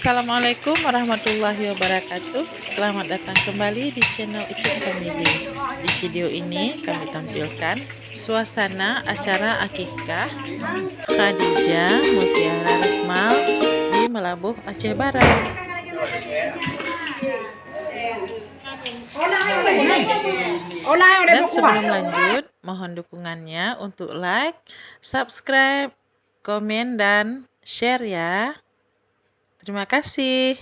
Assalamualaikum warahmatullahi wabarakatuh. Selamat datang kembali di channel Icuk Family. Di video ini kami tampilkan suasana acara akikah Khadijah Mutiara Resmal di Melabuh, Aceh Barat. Dan sebelum lanjut, mohon dukungannya untuk like, subscribe, komen, dan share ya. Terima kasih.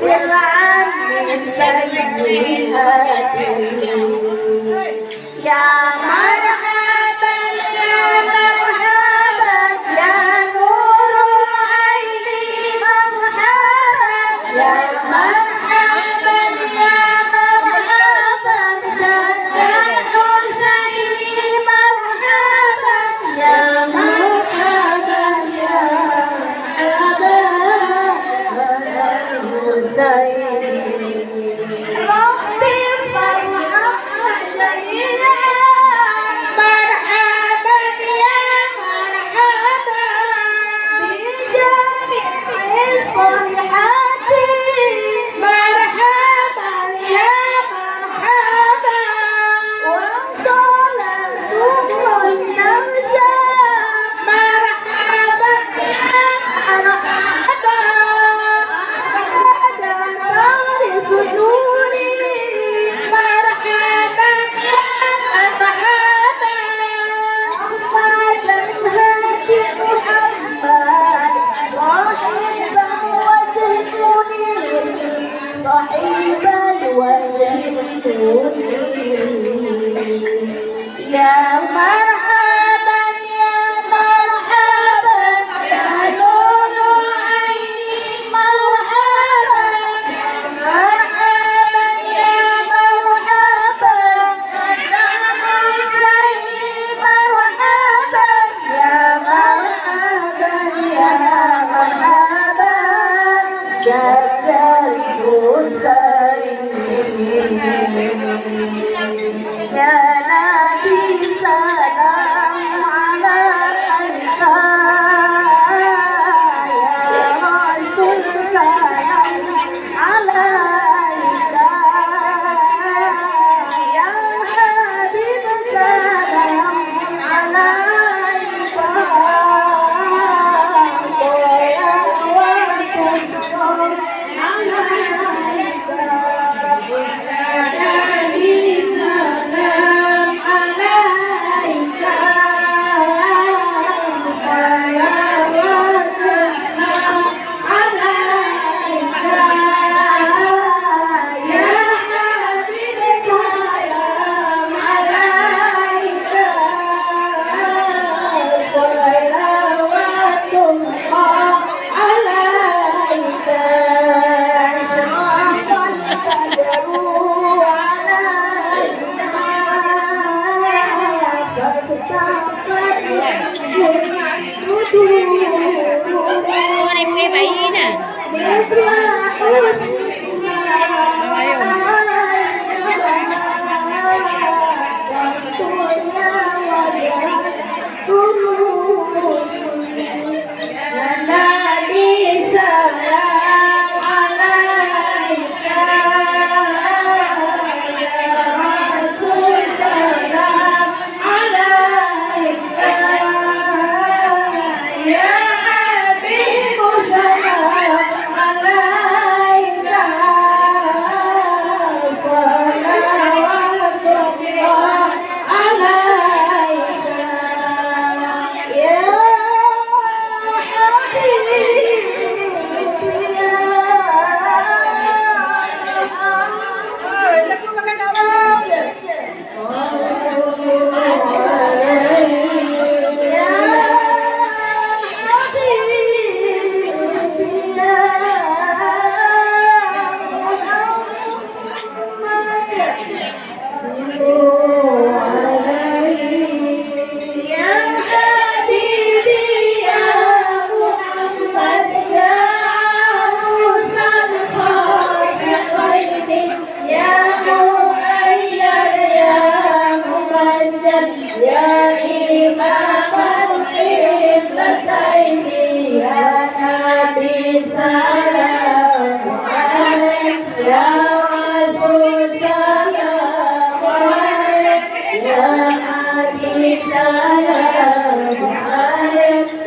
وكفر عني سيئاتي يا مرحبا يا مرحبا يا نور العين مرحبا يا مرحبا يا مرحبا جد الحسين مرحبا يا مرحبا يا مرحبا الحسين ربي فرحنا جميعا مرحبا يا مرحبا بجميع الصيحات مرحبا يا مرحبا وصلاة والنمشى مرحبا يا مرحبا هذا فارس نوري مرحبا يا مرحبا محمد هادي محمد صاحب الوجه المنير صاحب الوجه المنير يا مرحبا يا مرحبا يا نور عيني مرحبا مرحبا يا مرحبا يا حسين مرحبا يا مرحبا يا مرحبا جد الحسين يا نبي سلام عليك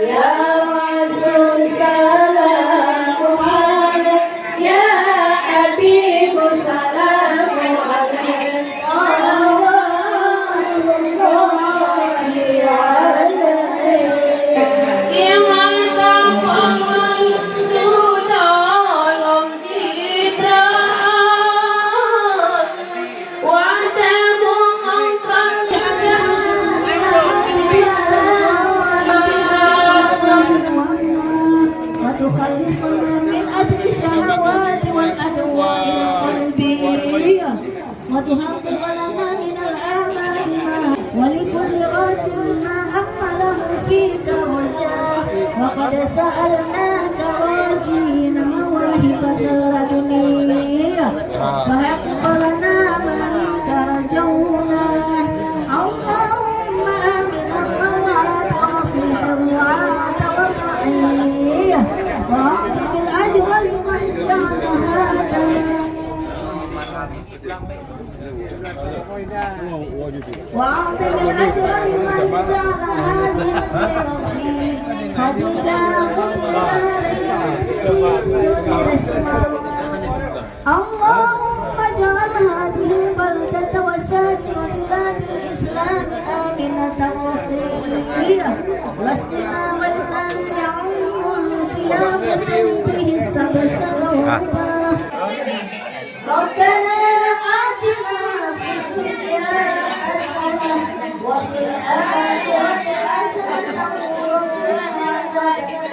يا رسول سلام عليك يا حبيب سلام عليك صلوات الله عليك يا نبي سلام عليك وتحقق لنا من الآمال ما ولكل راجل ما أمله فيك رجاء وقد سألناك راجين مواهبك اللدنية فحقق لنا ما منك رجونا اللهم آمن الروعات وأصلح الرعاة والرعية وأعطي بالأجر لمن جعل هذا وأعطي بالأجر لمن جعل هذه الخير قد جاءكم اللهم اجعل هذه البلدة وسائر بلاد الإسلام آمنة رخية واسقنا غيثا يعم سياف صدره السبسب والربا ربنا آتنا في الدنيا حسنة وفي الآخرة حسنة وقنا عذاب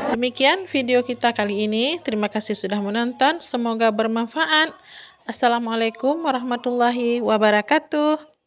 Demikian video kita kali ini. Terima kasih sudah menonton. Semoga bermanfaat. Assalamualaikum warahmatullahi wabarakatuh.